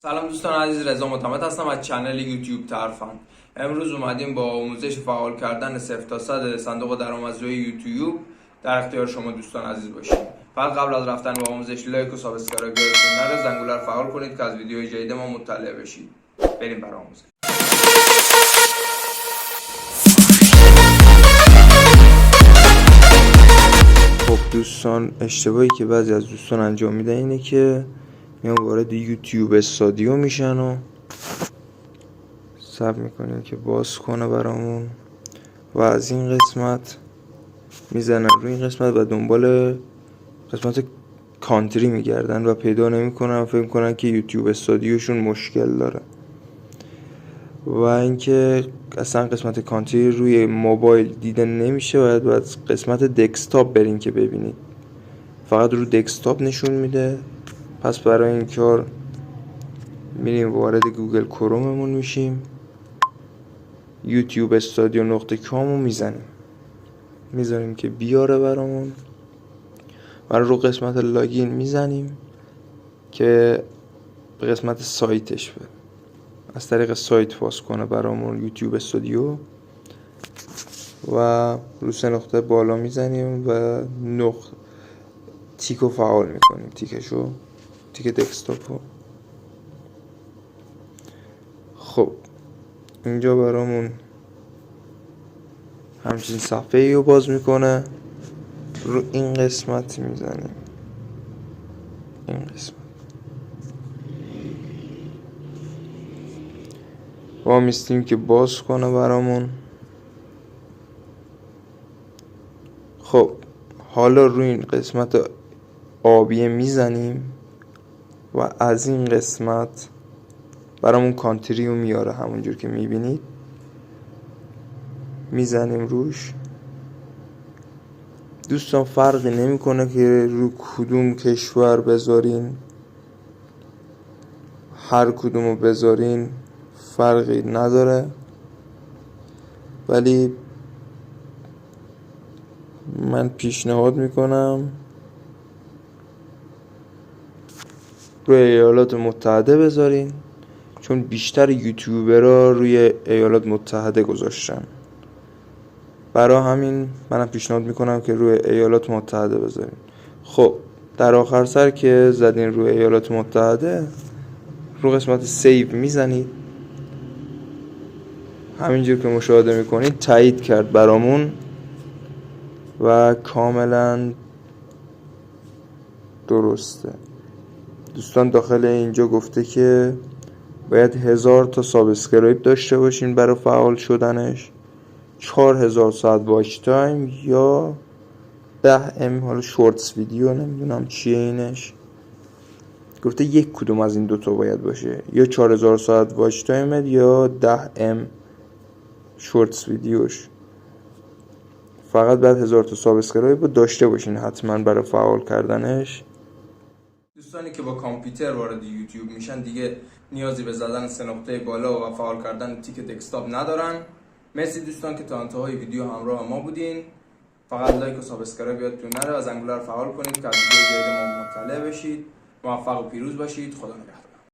سلام دوستان عزیز، رضا معتمد هستم از کانال یوتیوب ترفند. امروز اومدیم با آموزش فعال کردن 0 تا 100 صندوق درآمدزایی یوتیوب در اختیار شما دوستان عزیز باشیم. فقط قبل از رفتن به آموزش لایک و سابسکرایب یادتون نره، زنگوله رو فعال کنید که از ویدیوهای جدید ما مطلع بشید. بریم برای آموزش. خب دوستان، اشتباهی که بعضی از دوستان انجام میدن اینه که میان وارد یوتیوب استودیو میشن و صبر میکنیم که باز کنه برامون و از این قسمت میزنن روی این قسمت و دنبال قسمت کانتری میگردن و پیدا نمیکنن و فکر میکنن که یوتیوب استودیوشون مشکل داره و اینکه اصلا قسمت کانتری روی موبایل دیده نمیشه. باید قسمت دسکتاپ برین که ببینید، فقط رو دسکتاپ نشون میده. پس برای این کار میریم وارد گوگل کروممون میشیم، یوتیوب استودیو نقطه کام رو میزنیم که بیاره برامون و رو قسمت لاگین میزنیم که به قسمت سایتش بره، از طریق سایت باز کنه برامون یوتیوب استودیو و رو 3 نقطه بالا میزنیم و تیکو فعال میکنیم، تیک دسکتاپو. خب اینجا برامون همچین صفحه رو باز میکنه، رو این قسمت میزنیم، این قسمت با میستیم که باز کنه برامون. خب حالا روی این قسمت آبیه میزنیم و از این قسمت برامون کانتری رو میاره، همونجور که میبینید میزنیم روش. دوستان فرقی نمیکنه که رو کدوم کشور بذارین، هر کدومو بذارین فرقی نداره، ولی من پیشنهاد میکنم روی ایالات متحده بذارین، چون بیشتر یوتیوبرها روی ایالات متحده گذاشتن. برای همین منم پیشنهاد میکنم که روی ایالات متحده بذارین. خب در آخر سر که زدین روی ایالات متحده، رو قسمت سیو میزنید، همینجور که مشاهده میکنید تایید کرد برامون و کاملا درسته. دوستان داخل اینجا گفته که باید 1000 تا سابسکرایب داشته باشین برای فعال شدنش، 4000 ساعت واچ تایم یا 10M حالا شورتس ویدیو، نمیدونم چیه اینش. گفته یک کدوم از این دوتا باید باشه، یا 4000 ساعت واچ تایم یا 10M شورتس ویدیوش. فقط بعد 1000 تا سابسکرایب داشته باشین حتما برای فعال کردنش. دوستانی که با کامپیوتر وارد یوتیوب میشن دیگه نیازی به زدن 3 نقطه بالا و فعال کردن تیک دسکتاپ ندارن. مرسی دوستان که تا انتهای ویدیو همراه ما بودین. فقط لایک و سابسکرایب یادتون نره و زنگوله رو فعال کنید که از ویدیو جدید ما مطلع بشید. موفق و پیروز باشید. خدا نگهدار.